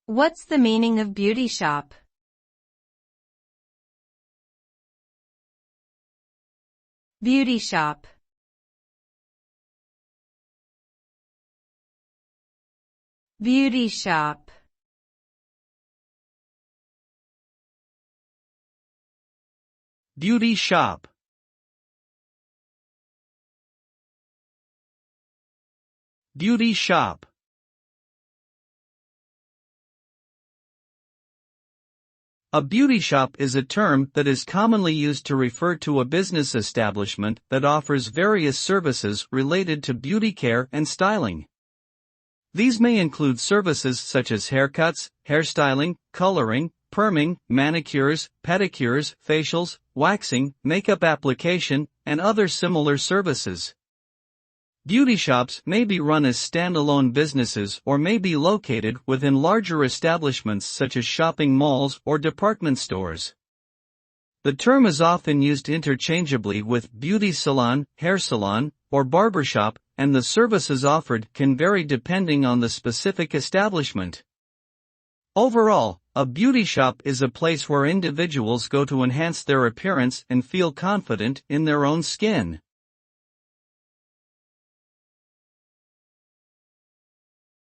What's the meaning of beauty shop? Beauty shop. Beauty shop. Beauty shop. Beauty shop. A beauty shop is a term that is commonly used to refer to a business establishment that offers various services related to beauty care and styling. These may include services such as haircuts, hairstyling, coloring, perming, manicures, pedicures, facials, waxing, makeup application, and other similar services. Beauty shops may be run as standalone businesses or may be located within larger establishments such as shopping malls or department stores. The term is often used interchangeably with beauty salon, hair salon, or barbershop, and the services offered can vary depending on the specific establishment. Overall, a beauty shop is a place where individuals go to enhance their appearance and feel confident in their own skin.